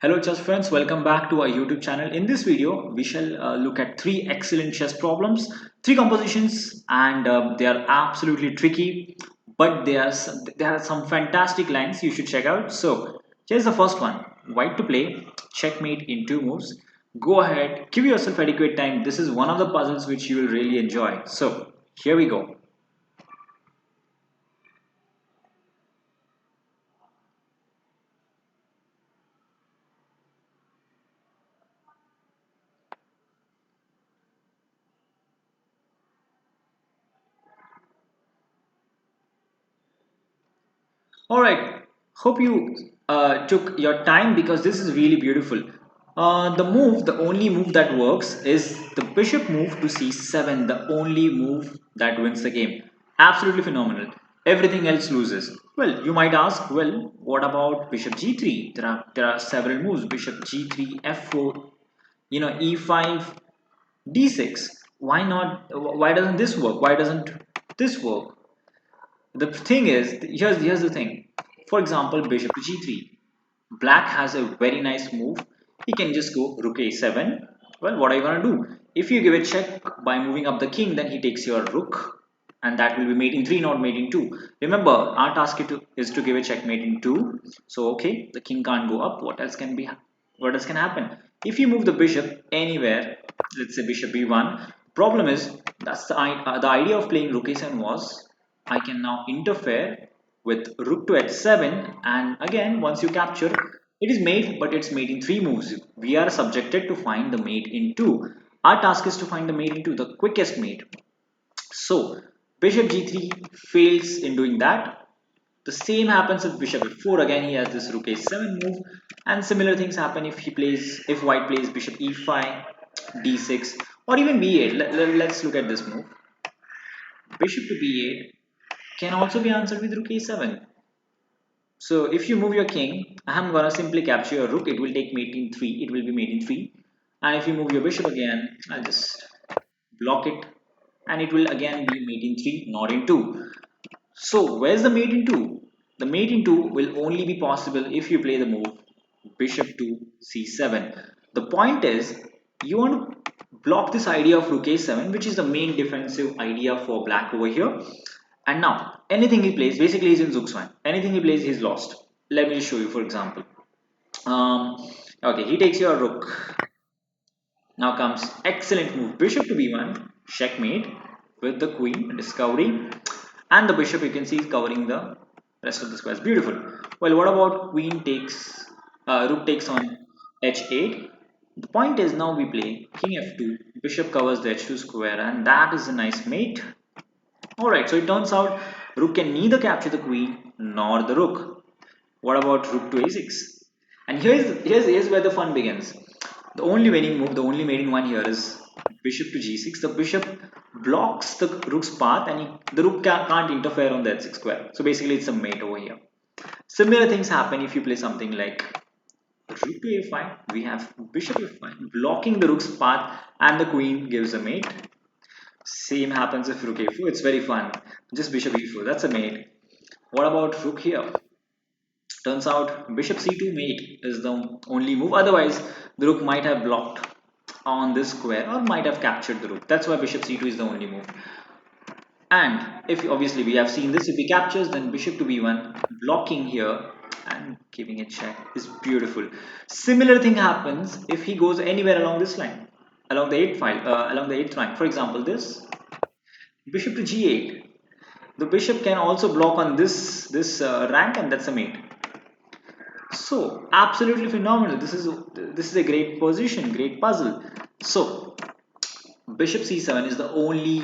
Hello chess friends, welcome back to our YouTube channel. In this video, we shall look at three excellent chess problems, three compositions, and they are absolutely tricky, but there are some fantastic lines you should check out. So here's the first one: white to play, checkmate in two moves. Go ahead, give yourself adequate time. This is one of the puzzles which you will really enjoy. So here we go. All right. Hope you took your time because this is really beautiful. The only move that works is the bishop move to c7, the only move that wins the game. Absolutely phenomenal. Everything else loses. Well, you might ask, well, what about bishop g3? There are several moves. Bishop g3, f4, e5, d6. Why not? Why doesn't this work? Why doesn't this work? The thing is, here's the thing. For example, bishop to g3. Black has a very nice move. He can just go rook a7. Well, what are you gonna do? If you give a check by moving up the king, then he takes your rook, and that will be mate in 3, not mate in 2. Remember, our task is to give a checkmate in 2. So okay, the king can't go up. What else can happen? If you move the bishop anywhere, let's say bishop b1, problem is the idea of playing rook a7 was I can now interfere with rook to h7, and again once you capture it is mate, but it's mate in 3 moves. We are subjected to find the mate in 2. Our task is to find the mate in 2, the quickest mate. So bishop g3 fails in doing that. The same happens with bishop f4. Again he has this rook a7 move, and similar things happen if white plays bishop e5, d6, or even b8. Let's look at this move. Bishop to b8 can also be answered with rook a7. So if you move your king, I'm gonna simply capture your rook. It will take mate in 3. It will be mate in 3. And if you move your bishop again, I'll just block it. And it will again be mate in 3, not in 2. So where's the mate in 2? The mate in 2 will only be possible if you play the move bishop to c7. The point is, you want to block this idea of rook a7, which is the main defensive idea for black over here. And now, anything he plays, basically he's in Zugzwang. Anything he plays, he's lost. Let me just show you, for example. Um, okay, he takes your rook. Now comes excellent move, bishop to b1, checkmate with the queen, discovery. And the bishop, you can see, is covering the rest of the squares. Beautiful. Well, what about rook takes on h8? The point is now we play king f2, bishop covers the h2 square, and that is a nice mate. Alright, so it turns out rook can neither capture the queen nor the rook. What about rook to a6? And here's where the fun begins. The only winning move, the only mating one here is bishop to g6. The bishop blocks the rook's path, and the rook can't interfere on the h6 square. So basically it's a mate over here. Similar things happen if you play something like rook to a5. We have bishop f5 blocking the rook's path, and the queen gives a mate. Same happens if rook a4. It's very fun. Just bishop e4. That's a mate. What about rook here? Turns out bishop c2 mate is the only move. Otherwise, the rook might have blocked on this square or might have captured the rook. That's why bishop c2 is the only move. And if obviously we have seen this, if he captures, then bishop to b1, blocking here and giving a check is beautiful. Similar thing happens if he goes anywhere along this line, along the eighth line. For example, this bishop to g8. The bishop can also block on this rank, and that's a mate. So absolutely phenomenal. This is a great position, great puzzle. So bishop c7 is the only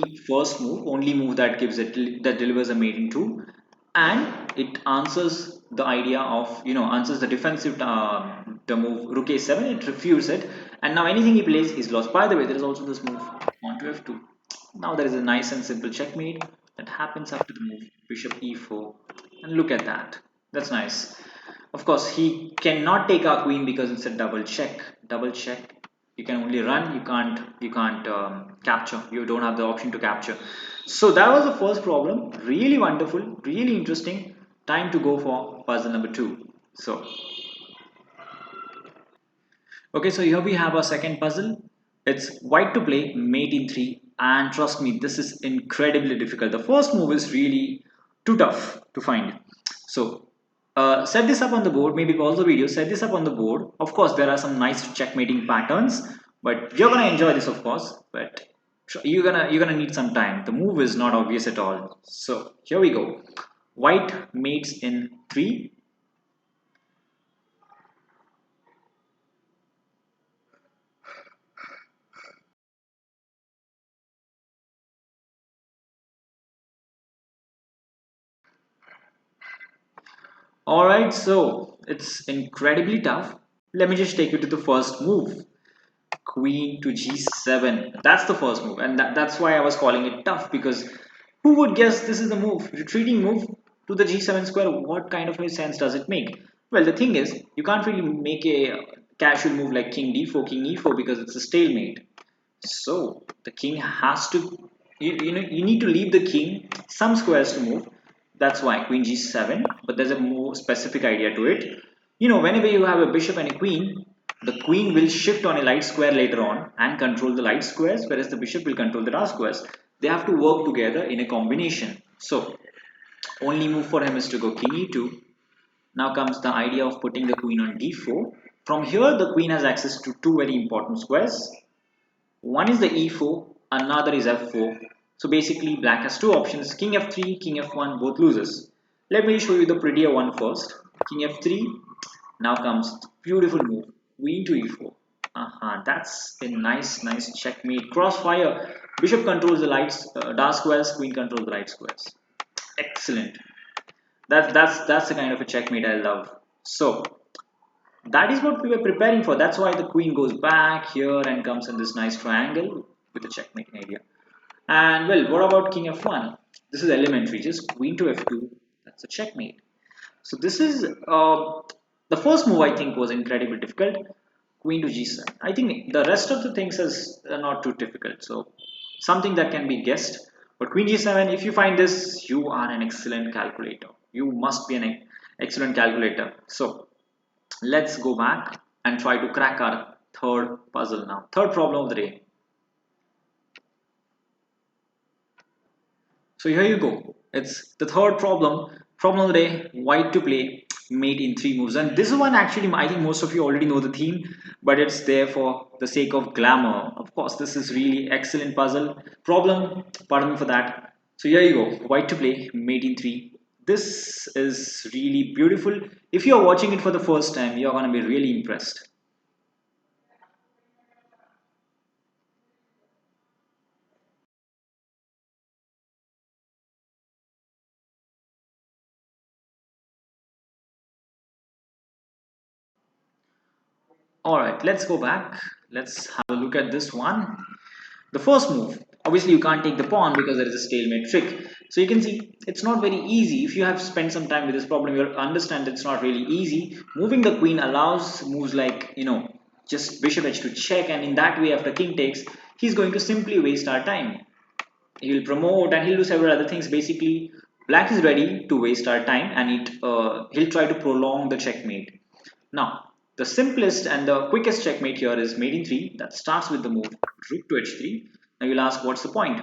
move that that delivers a mate in 2, and it answers the idea of answers the defensive the move rook a7. It refutes it, and now anything he plays is lost. By the way, there is also this move onto f2. Now there is a nice and simple checkmate that happens after the move bishop e4, and look at that. That's nice. Of course, he cannot take our queen because it's a double check. Double check. You can only run. You can't capture. You don't have the option to capture. So that was the first problem. Really wonderful. Really interesting. Time to go for puzzle number 2. So Okay, so here we have our second puzzle. It's white to play, mate in 3, and trust me, this is incredibly difficult. The first move is really too tough to find. So, set this up on the board, maybe pause the video, set this up on the board. Of course, there are some nice checkmating patterns, but you're gonna enjoy this, of course, but you're gonna need some time. The move is not obvious at all. So, here we go. White mates in 3. Alright, so it's incredibly tough. Let me just take you to the first move. Queen to g7. That's the first move, and that's why I was calling it tough, because who would guess this is the move? Retreating move to the g7 square. What kind of a sense does it make? Well, the thing is, you can't really make a casual move like king d4, king e4 because it's a stalemate. So the king has to, you need to leave the king some squares to move. That's why queen g7. But there's a more specific idea to it. Whenever you have a bishop and a queen, the queen will shift on a light square later on and control the light squares, whereas the bishop will control the dark squares. They have to work together in a combination. So only move for him is to go king e2. Now comes the idea of putting the queen on d4. From here, the queen has access to two very important squares. One is the e4, another is f4. So basically black has two options, king f3, king f1, both loses. Let me show you the prettier one first. King f3, now comes beautiful move, queen to e4. That's a nice checkmate. Crossfire, bishop controls the lights, dark squares, queen controls the light squares. Excellent. That's the kind of a checkmate I love. So that is what we were preparing for. That's why the queen goes back here and comes in this nice triangle with a checkmating idea. And well, what about king f1? This is elementary, just queen to f2. That's a checkmate. So this is the first move. I think was incredibly difficult. Queen to g7. I think the rest of the things is not too difficult. So something that can be guessed. But queen g7. If you find this, you are an excellent calculator. You must be an excellent calculator. So let's go back and try to crack our third puzzle now. Third problem of the day. So here you go. It's the third problem. Problem of the day, white to play, mate in 3 moves. And this one actually, I think most of you already know the theme, but it's there for the sake of glamour. Of course, this is really excellent puzzle. Problem, pardon me for that. So here you go, white to play, mate in 3. This is really beautiful. If you're watching it for the first time, you're going to be really impressed. All right, let's go back. Let's have a look at this one. The first move, obviously you can't take the pawn because there is a stalemate trick. So you can see it's not very easy. If you have spent some time with this problem, you'll understand it's not really easy. Moving the queen allows moves like, just bishop h2 check, and in that way after king takes, he's going to simply waste our time. He'll promote and he'll do several other things. Basically, black is ready to waste our time, and he'll try to prolong the checkmate. Now, the simplest and the quickest checkmate here is mate in 3. That starts with the move rook to h3. Now you'll ask, what's the point?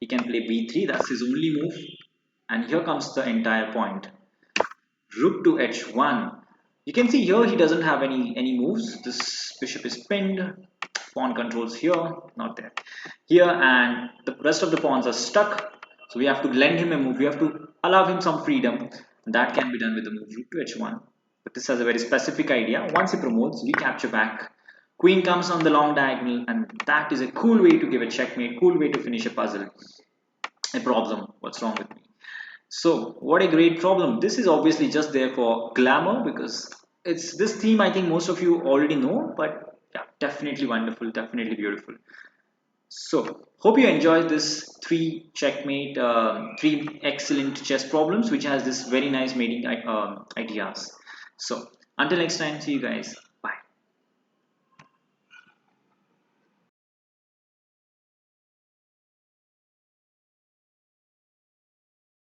He can play b3, that's his only move. And here comes the entire point. Rook to h1. You can see here he doesn't have any moves. This bishop is pinned. Pawn controls here, not there. Here, and the rest of the pawns are stuck. So we have to lend him a move. We have to allow him some freedom. That can be done with the move rook to h1. But this has a very specific idea. Once he promotes, we capture back. Queen comes on the long diagonal, and that is a cool way to give a checkmate, cool way to finish a puzzle. A problem. What's wrong with me? So, what a great problem. This is obviously just there for glamour, because it's this theme I think most of you already know, but yeah, definitely wonderful, definitely beautiful. So, hope you enjoyed this three excellent chess problems, which has this very nice mating ideas. So, until next time, see you guys.